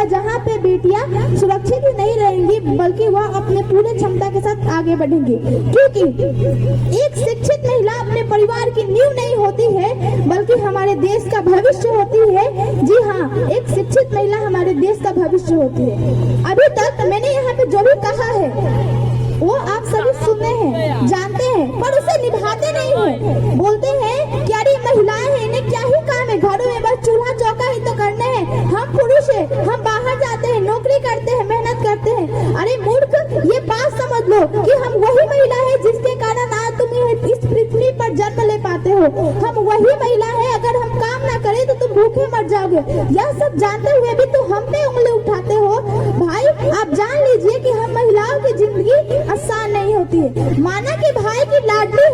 जहाँ पे बेटियां सुरक्षित ही नहीं रहेंगी बल्कि वह अपने पूरे क्षमता के साथ आगे बढ़ेंगी, क्योंकि एक शिक्षित महिला अपने परिवार की नींव नहीं होती है बल्कि हमारे देश का भविष्य होती है। जी हाँ, एक शिक्षित महिला हमारे देश का भविष्य होती है। अभी तक मैंने यहाँ पे जो भी कहा है वो आप सभी सुने हैं, जानते हैं, पर उसे निभाते नहीं हैं। बोलते हैं कि अरे महिलाएं हैं, इन्हें क्या ही काम है, घरों में बस चूल्हा चौका ही तो करने हैं, हम पुरुष हैं, हम बाहर जाते हैं, नौकरी करते हैं, मेहनत करते हैं। अरे मूर्ख, ये बात समझ लो कि हम वही महिला है जिसके कारण आज तुम इस पृथ्वी पर जन्म ले पाते हो। हम वही महिला है, अगर हम काम ना करें तो तुम भूखे मर जाओगे। यह सब जानते हुए भी तुम हम पे उंगली उठाते हो। भाई आप जान लीजिए कि हम महिलाओं की जिंदगी आसान नहीं होती है। माना कि भाई की लाडली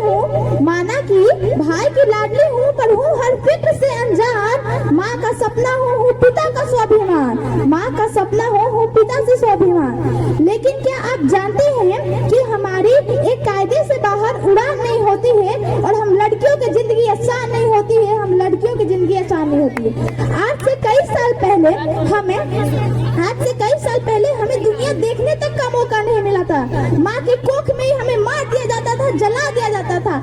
हूँ, पर हूँ हर फिक्र से अनजान। माँ का सपना हूँ पिता का स्वाभिमान, माँ का सपना हूँ पिता से स्वाभिमान। लेकिन क्या आप जानते हैं कि हमारी एक कायदे से बाहर उड़ान नहीं होती है और हम लड़कियों की जिंदगी आसान नहीं होती है, हम लड़कियों की जिंदगी आसान नहीं होती है। आज से कई साल पहले हमें दुनिया देखने तक का मौका नहीं मिला था। माँ की कोख में ही हमें मार दिया जाता था, जला दिया जाता था,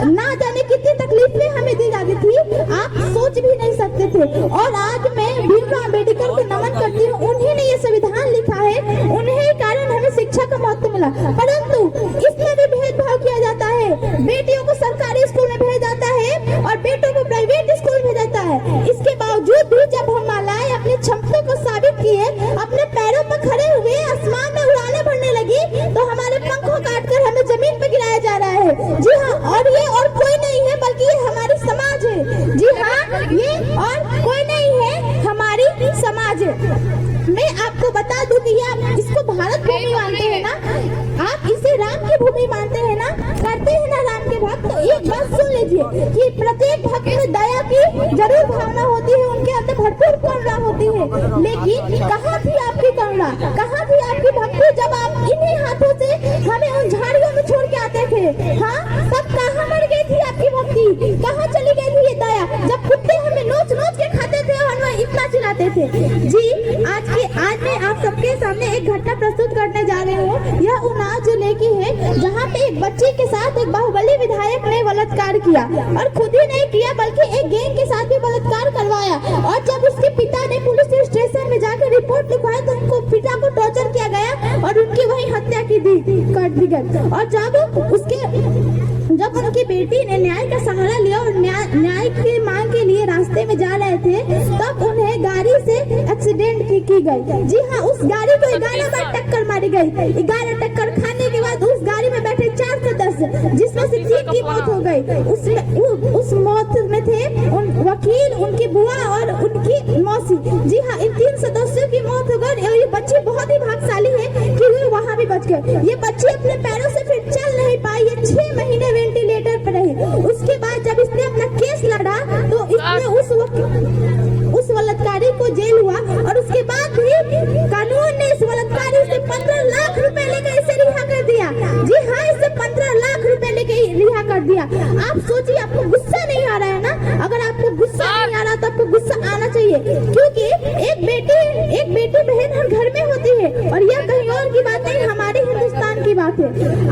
ना जाने कितनी तकलीफें हमें दी जाती थी, आप सोच भी नहीं सकते थे। और आज मैं भीमराव अम्बेडकर को नमन करती हूँ, उन्हीं ने ये संविधान लिखा है, उन्हीं कारण हमें शिक्षा का महत्व मिला। परंतु इसमें भी भेदभाव किया जाता है, बेटियों को सरकारी स्कूल में भेजा जाता है और बेटों को प्राइवेट स्कूल में भेजा जाता है। इसके बावजूद भी जब हम महिलाएं अपनी क्षमता को साबित किए, अपने पैरों पर खड़े हुए आसमान में उड़ाने भरने लगी, तो हमारे पंखों काटकर हमें जमीन पर गिराया जा रहा है। जी हाँ, और ये और कोई नहीं है बल्कि ये हमारी समाज है। जी हाँ, ये और कोई नहीं है, हमारी समाज है। मैं आपको बता दूं कि आप इसको भारत भूमि मानते हैं ना, आप इसे राम की भूमि मानते हैं ना, करते हैं ना राम के भक्त। तो एक बात सुन लीजिए कि प्रत्येक भक्त में दया की जरूर भावना होती है, उनके अंदर भरपूर करुणा होती है। लेकिन कहाँ थी आपकी करुणा, कहाँ थी आपकी भक्ति जब आप इन्हीं हाथों से हमें उन झाड़ियों में छोड़ के आते थे? हाँ, तब कहाँ मर गई थी आपकी भक्ति, कहाँ चली गई थी ये दया, जब कुत्ते हमें नोच नोच के खाते थे और हमें इतना चिल्लाते थे? जी, आज मैं आप सबके सामने एक घटना प्रस्तुत करने जा रही हूँ। यह उन्नाव जिले की है, जहाँ पे एक बच्ची के साथ एक बाहुबली विधायक ने बलात्कार किया, और खुद ही नहीं किया बल्कि एक गैंग के साथ भी बलात्कार करवाया। और जब उसके पिता ने पुलिस स्टेशन में जाकर रिपोर्ट लिखवाई तो उनको पिता को टॉर्चर किया गया और उनकी वही हत्या कर दी गई। और जब उनकी बेटी ने न्याय का सहारा लिया और न्याय की मांग के लिए रास्ते में जा रहे थे, तब उन्हें गाड़ी से एक्सीडेंट की गई। जी हाँ, उस गाड़ी को 11 बार टक्कर मारी गई। 11 टक्कर खाने के बाद उस गाड़ी में बैठे 4 से 10, जिसमें से 3 की मौत हो गई। उस मौत में थे वकील, उनकी बुआ और उनकी मौसी। जी हाँ, इन 3 सदस्यों की मौत हो गई। और ये बच्ची बहुत ही भाग्यशाली है कि वे वहाँ भी बच गए। ये बच्ची अपने पैरों से फिर चल नहीं पाई, ये 6 महीने वेंटिलेटर पर रही। उसके बाद जब इसने अपना केस लड़ा तो इसमें उस बलात्कारी को जेल हुआ, और उसके बाद भी कानून ने इस बलात्कारी से 15 लाख रुपए लेकर इसे रिहा कर दिया। जी हाँ, इसे 15 लाख रुपए लेकर रिहा कर दिया। आप सोचिए, आपको गुस्सा नहीं आ रहा है ना? अगर आपको गुस्सा नहीं आ रहा तो आपको गुस्सा आना चाहिए, क्योंकि एक बेटी बहन हर घर में होती है, और यह कहीं और की बात नहीं, हमारे हिंदुस्तान की बात है।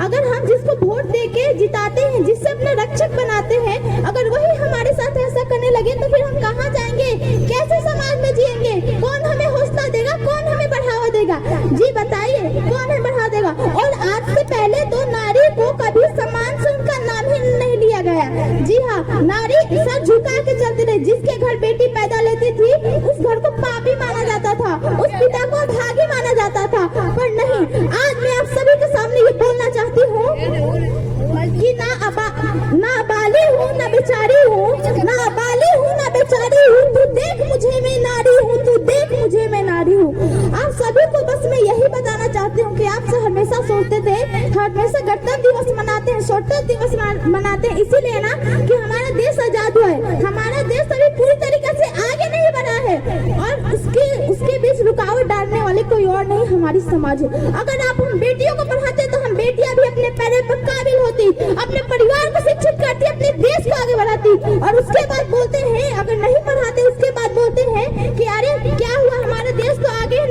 अगर हम जिसको वोट देके जिताते हैं, जिससे अपना रक्षक बनाते हैं, अगर वही हमारे साथ ऐसा करने लगे तो फिर हम कहाँ जाएंगे, कैसे समाज में जिएंगे? कौन हमें हौसला देगा, कौन हमें बढ़ावा देगा? जी बताइए, कौन हमें बढ़ावा देगा? और आज से पहले तो नारी को कभी सम्मान से उनका नाम ही नहीं लिया गया। जी हाँ, नारी सर झुका के चलती रही। जिसके घर बेटी पैदा लेती थी उस घर को पापी माना जाता था, उस पिता को भागी माना जाता था। पर नहीं, आज मैं आप सभी के सामने ये बोलना चाहती हूँ कि ना बाली हूँ, ना बेचारी हूँ, ना बाली हूँ, ना बेचारी हूँ, तू देख मुझे मैं नारी हूँ, तू देख मुझे मैं नारी हूँ। आप सभी को बस मैं यही बताना चाहती हूँ कि आप हमेशा सोचते थे, हमेशा गणतंत्र दिवस मनाते हैं, स्वतंत्रता दिवस मनाते हैं इसीलिए ना कि हमारा देश आजाद हुआ है। हमारा देश अभी पूरी तरीके से आगे नहीं बढ़ा है, और उसके बीच रुकावट डालने वाले कोई और नहीं, हमारी समाज है। अगर आप हम बेटियों को पढ़ाते तो हम बेटियां भी अपने पैरों पर काबिल होती, अपने परिवार को शिक्षित करती, अपने देश को आगे बढ़ाती। और उसके बाद बोलते हैं, अगर नहीं पढ़ाते उसके बाद बोलते हैं कि अरे क्या हुआ, हमारे देश तो आगे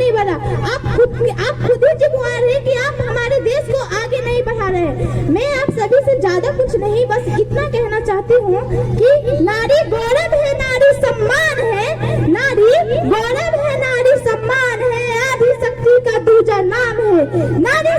ज्यादा कुछ नहीं, बस इतना कहना चाहती हूँ कि नारी गौरव है, नारी सम्मान है, नारी गौरव है, नारी सम्मान है, आदि शक्ति का दूजा नाम है, नारी